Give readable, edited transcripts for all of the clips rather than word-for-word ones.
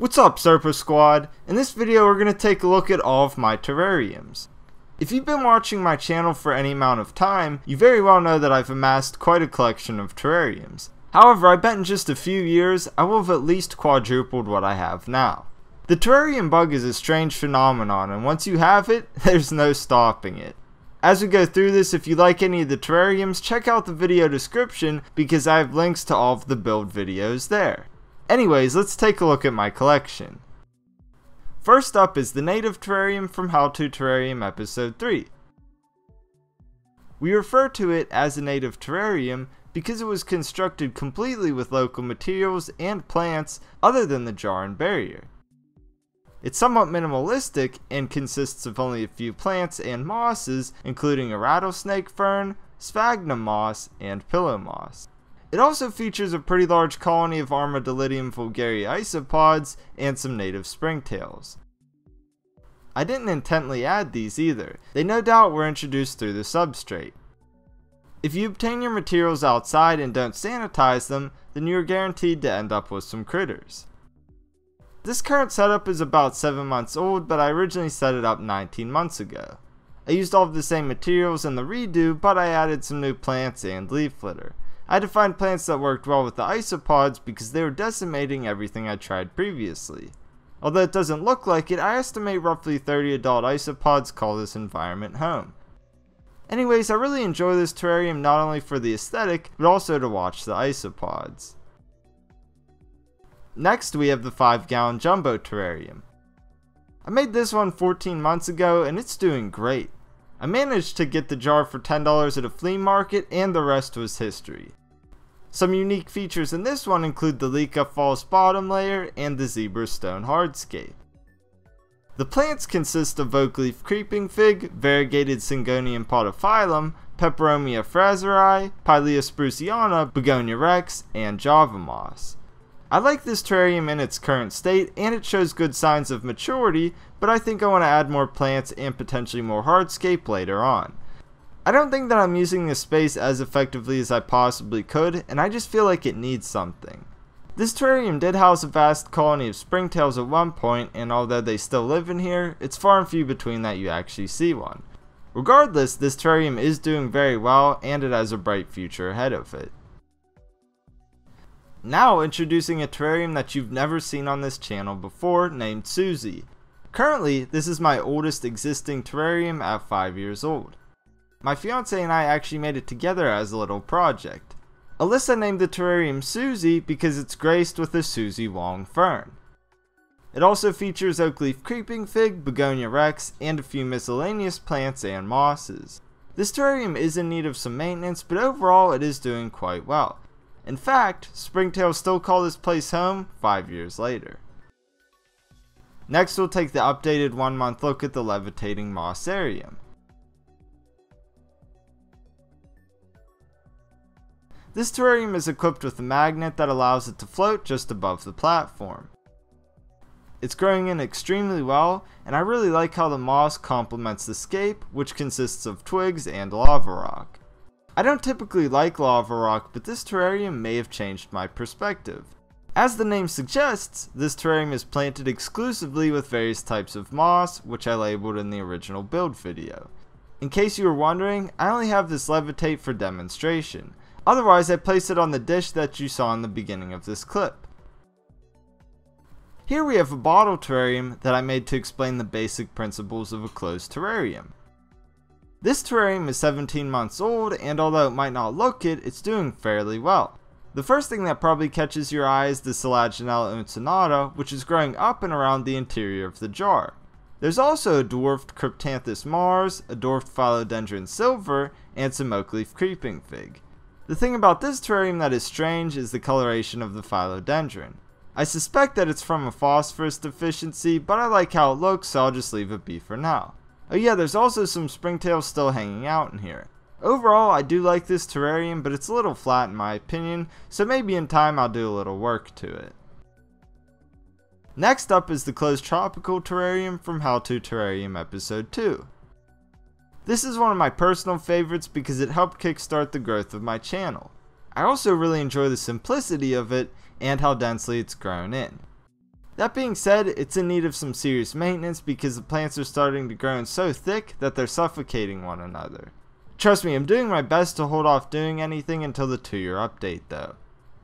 What's up, Serpo Squad? In this video we're going to take a look at all of my terrariums. If you've been watching my channel for any amount of time, you very well know that I've amassed quite a collection of terrariums. However, I bet in just a few years I will have at least quadrupled what I have now. The terrarium bug is a strange phenomenon, and once you have it, there's no stopping it. As we go through this, if you like any of the terrariums, check out the video description because I have links to all of the build videos there. Anyways, let's take a look at my collection. First up is the native terrarium from How to Terrarium episode 3. We refer to it as a native terrarium because it was constructed completely with local materials and plants other than the jar and barrier. It's somewhat minimalistic and consists of only a few plants and mosses, including a rattlesnake fern, sphagnum moss, and pillow moss. It also features a pretty large colony of Armadillidium vulgaris isopods and some native springtails. I didn't intently add these either, they no doubt were introduced through the substrate. If you obtain your materials outside and don't sanitize them, then you are guaranteed to end up with some critters. This current setup is about 7 months old, but I originally set it up 19 months ago. I used all of the same materials in the redo, but I added some new plants and leaf litter. I had to find plants that worked well with the isopods because they were decimating everything I tried previously. Although it doesn't look like it, I estimate roughly 30 adult isopods call this environment home. Anyways, I really enjoy this terrarium not only for the aesthetic, but also to watch the isopods. Next we have the 5-gallon jumbo terrarium. I made this one 14 months ago and it's doing great. I managed to get the jar for $10 at a flea market and the rest was history. Some unique features in this one include the Leca false bottom layer and the zebra stone hardscape. The plants consist of oak leaf creeping fig, variegated Syngonium podophyllum, Peperomia fraseri, Pilea spruciana, Begonia rex, and Java moss. I like this terrarium in its current state and it shows good signs of maturity, but I think I want to add more plants and potentially more hardscape later on. I don't think that I'm using this space as effectively as I possibly could, and I just feel like it needs something. This terrarium did house a vast colony of springtails at one point, and although they still live in here, it's far and few between that you actually see one. Regardless, this terrarium is doing very well and it has a bright future ahead of it. Now introducing a terrarium that you've never seen on this channel before, named Susie. Currently, this is my oldest existing terrarium at 5 years old. My fiance and I actually made it together as a little project. Alyssa named the terrarium Susie because it's graced with a Susie Wong fern. It also features oak leaf creeping fig, Begonia rex, and a few miscellaneous plants and mosses. This terrarium is in need of some maintenance, but overall it is doing quite well. In fact, springtails still call this place home 5 years later. Next we'll take the updated 1-month look at the Levitating mossarium. This terrarium is equipped with a magnet that allows it to float just above the platform. It's growing in extremely well, and I really like how the moss complements the scape, which consists of twigs and lava rock. I don't typically like lava rock, but this terrarium may have changed my perspective. As the name suggests, this terrarium is planted exclusively with various types of moss, which I labeled in the original build video. In case you were wondering, I only have this levitate for demonstration. Otherwise, I placed it on the dish that you saw in the beginning of this clip. Here we have a bottle terrarium that I made to explain the basic principles of a closed terrarium. This terrarium is 17 months old, and although it might not look it, it's doing fairly well. The first thing that probably catches your eye is the Selaginella uncinata, which is growing up and around the interior of the jar. There's also a dwarfed Cryptanthus mars, a dwarfed Philodendron silver, and some oak leaf creeping fig. The thing about this terrarium that is strange is the coloration of the philodendron. I suspect that it's from a phosphorus deficiency, but I like how it looks, so I'll just leave it be for now. Oh yeah, there's also some springtails still hanging out in here. Overall, I do like this terrarium, but it's a little flat in my opinion, so maybe in time I'll do a little work to it. Next up is the closed tropical terrarium from How to Terrarium episode 2. This is one of my personal favorites because it helped kickstart the growth of my channel. I also really enjoy the simplicity of it and how densely it's grown in. That being said, it's in need of some serious maintenance because the plants are starting to grow in so thick that they're suffocating one another. Trust me, I'm doing my best to hold off doing anything until the 2-year update though.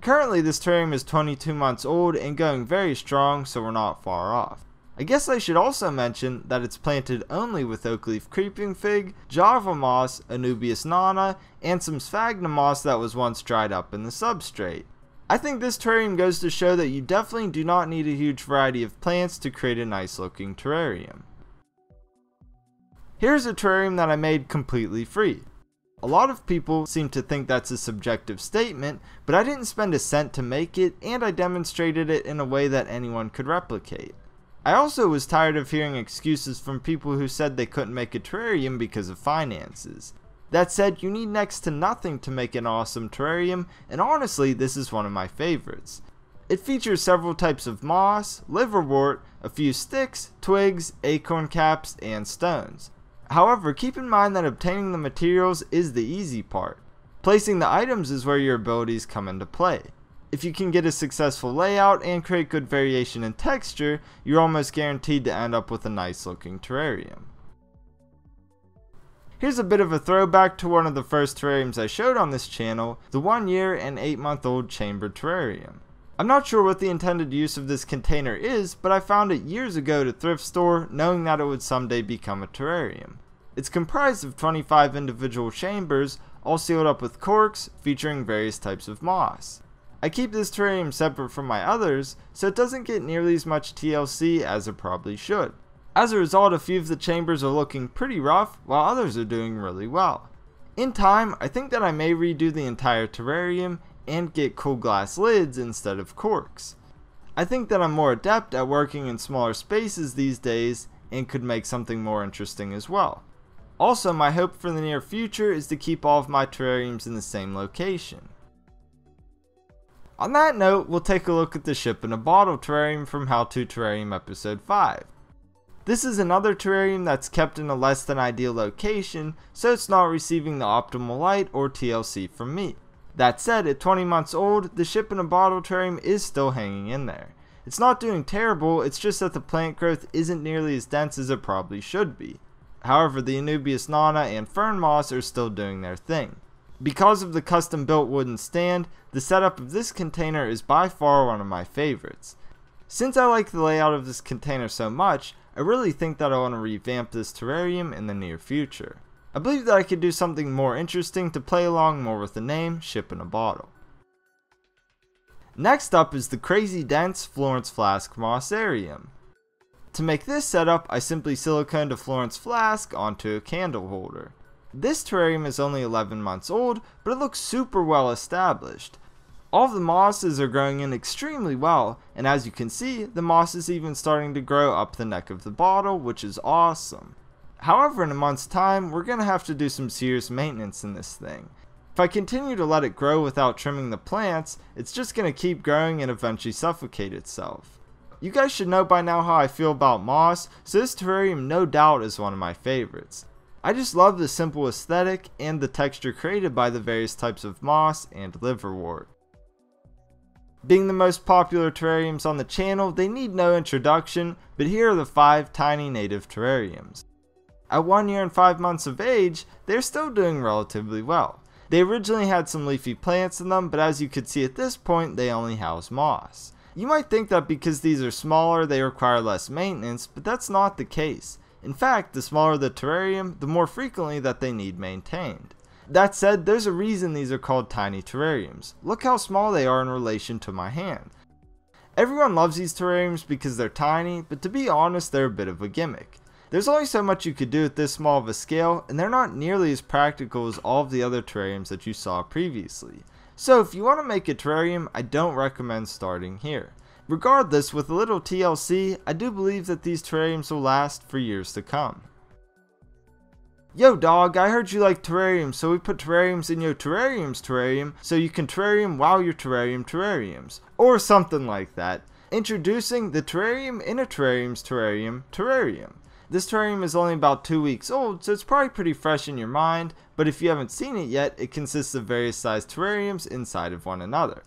Currently this terrarium is 22 months old and going very strong, so we're not far off. I guess I should also mention that it's planted only with oak leaf creeping fig, Java moss, Anubias nana, and some sphagnum moss that was once dried up in the substrate. I think this terrarium goes to show that you definitely do not need a huge variety of plants to create a nice looking terrarium. Here's a terrarium that I made completely free. A lot of people seem to think that's a subjective statement, but I didn't spend a cent to make it, and I demonstrated it in a way that anyone could replicate. I also was tired of hearing excuses from people who said they couldn't make a terrarium because of finances. That said, you need next to nothing to make an awesome terrarium, and honestly, this is one of my favorites. It features several types of moss, liverwort, a few sticks, twigs, acorn caps, and stones. However, keep in mind that obtaining the materials is the easy part. Placing the items is where your abilities come into play. If you can get a successful layout and create good variation in texture, you're almost guaranteed to end up with a nice looking terrarium. Here's a bit of a throwback to one of the first terrariums I showed on this channel, the 1-year and 8-month-old chamber terrarium. I'm not sure what the intended use of this container is, but I found it years ago at a thrift store knowing that it would someday become a terrarium. It's comprised of 25 individual chambers, all sealed up with corks, featuring various types of moss. I keep this terrarium separate from my others, so it doesn't get nearly as much TLC as it probably should. As a result, a few of the chambers are looking pretty rough, while others are doing really well. In time, I think that I may redo the entire terrarium and get cool glass lids instead of corks. I think that I'm more adept at working in smaller spaces these days and could make something more interesting as well. Also, my hope for the near future is to keep all of my terrariums in the same location. On that note, we'll take a look at the ShipInABottle terrarium from How To Terrarium episode 5. This is another terrarium that's kept in a less than ideal location, so it's not receiving the optimal light or TLC from me. That said, at 20 months old, the ShipInABottle terrarium is still hanging in there. It's not doing terrible, it's just that the plant growth isn't nearly as dense as it probably should be. However, the Anubias nana and fern moss are still doing their thing. Because of the custom built wooden stand, the setup of this container is by far one of my favorites. Since I like the layout of this container so much, I really think that I want to revamp this terrarium in the near future. I believe that I could do something more interesting to play along more with the name ShipInABottle. Next up is the crazy dense Florence Flask Mossarium. To make this setup, I simply siliconed a Florence flask onto a candle holder. This terrarium is only 11 months old, but it looks super well established. All of the mosses are growing in extremely well, and as you can see, the moss is even starting to grow up the neck of the bottle, which is awesome. However, in a month's time, we're going to have to do some serious maintenance in this thing. If I continue to let it grow without trimming the plants, it's just going to keep growing and eventually suffocate itself. You guys should know by now how I feel about moss, so this terrarium no doubt is one of my favorites. I just love the simple aesthetic and the texture created by the various types of moss and liverwort. Being the most popular terrariums on the channel, they need no introduction, but here are the 5 tiny native terrariums. At 1 year and 5 months of age, they're still doing relatively well. They originally had some leafy plants in them, but as you could see at this point, they only house moss. You might think that because these are smaller, they require less maintenance, but that's not the case. In fact, the smaller the terrarium, the more frequently that they need maintained. That said, there's a reason these are called tiny terrariums. Look how small they are in relation to my hand. Everyone loves these terrariums because they're tiny, but to be honest, they're a bit of a gimmick. There's only so much you could do at this small of a scale, and they're not nearly as practical as all of the other terrariums that you saw previously. So if you want to make a terrarium, I don't recommend starting here. Regardless, with a little TLC, I do believe that these terrariums will last for years to come. Yo dog, I heard you like terrariums, so we put terrariums in your terrarium so you can terrarium while your terrariums. Or something like that. Introducing the terrarium in a terrarium. This terrarium is only about 2 weeks old, so it's probably pretty fresh in your mind, but if you haven't seen it yet, it consists of various sized terrariums inside of one another.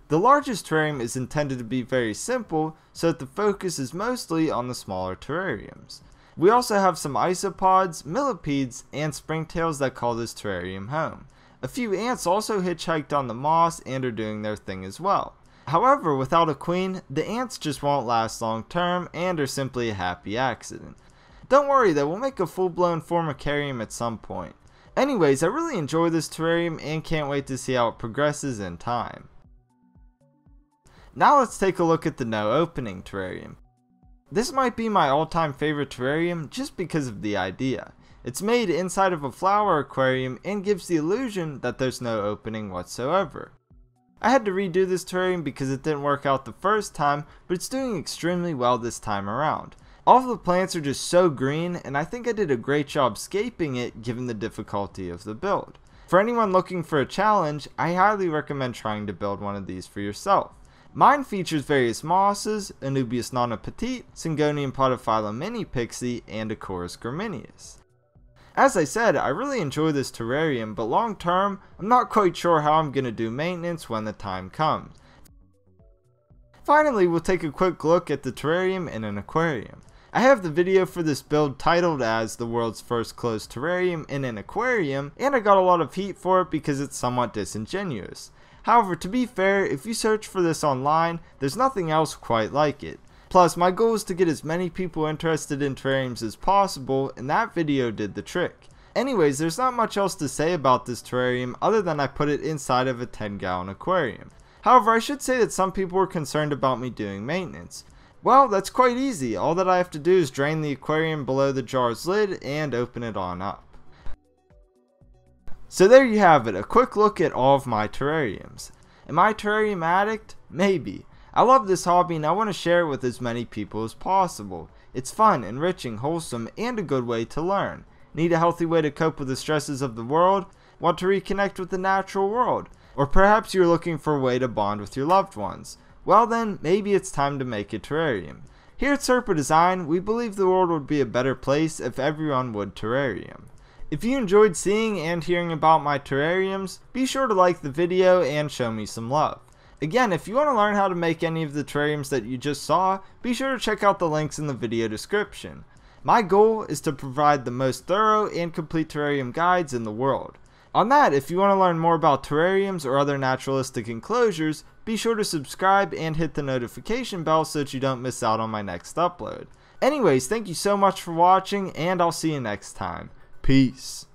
The largest terrarium is intended to be very simple, so that the focus is mostly on the smaller terrariums. We also have some isopods, millipedes, and springtails that call this terrarium home. A few ants also hitchhiked on the moss and are doing their thing as well. However, without a queen, the ants just won't last long term and are simply a happy accident. Don't worry though, we'll make a full-blown formicarium at some point. Anyways, I really enjoy this terrarium and can't wait to see how it progresses in time. Now let's take a look at the No Opening Terrarium. This might be my all-time favorite terrarium just because of the idea. It's made inside of a flower aquarium and gives the illusion that there's no opening whatsoever. I had to redo this terrarium because it didn't work out the first time, but it's doing extremely well this time around. All of the plants are just so green, and I think I did a great job scaping it given the difficulty of the build. For anyone looking for a challenge, I highly recommend trying to build one of these for yourself. Mine features various mosses, Anubias nana petite, Syngonium podophyllum mini pixie, and Acorus gramineus. As I said, I really enjoy this terrarium, but long term, I'm not quite sure how I'm going to do maintenance when the time comes. Finally, we'll take a quick look at the terrarium in an aquarium. I have the video for this build titled as the world's first closed terrarium in an aquarium, and I got a lot of heat for it because it's somewhat disingenuous. However, to be fair, if you search for this online, there's nothing else quite like it. Plus, my goal is to get as many people interested in terrariums as possible, and that video did the trick. Anyways, there's not much else to say about this terrarium other than I put it inside of a 10-gallon aquarium. However, I should say that some people were concerned about me doing maintenance. Well, that's quite easy. All that I have to do is drain the aquarium below the jar's lid and open it on up. So there you have it, a quick look at all of my terrariums. Am I a terrarium addict? Maybe. I love this hobby and I want to share it with as many people as possible. It's fun, enriching, wholesome, and a good way to learn. Need a healthy way to cope with the stresses of the world? Want to reconnect with the natural world? Or perhaps you're looking for a way to bond with your loved ones? Well then, maybe it's time to make a terrarium. Here at Serpa Design, we believe the world would be a better place if everyone would terrarium. If you enjoyed seeing and hearing about my terrariums, be sure to like the video and show me some love. Again, if you want to learn how to make any of the terrariums that you just saw, be sure to check out the links in the video description. My goal is to provide the most thorough and complete terrarium guides in the world. On that, if you want to learn more about terrariums or other naturalistic enclosures, be sure to subscribe and hit the notification bell so that you don't miss out on my next upload. Anyways, thank you so much for watching, and I'll see you next time. Peace.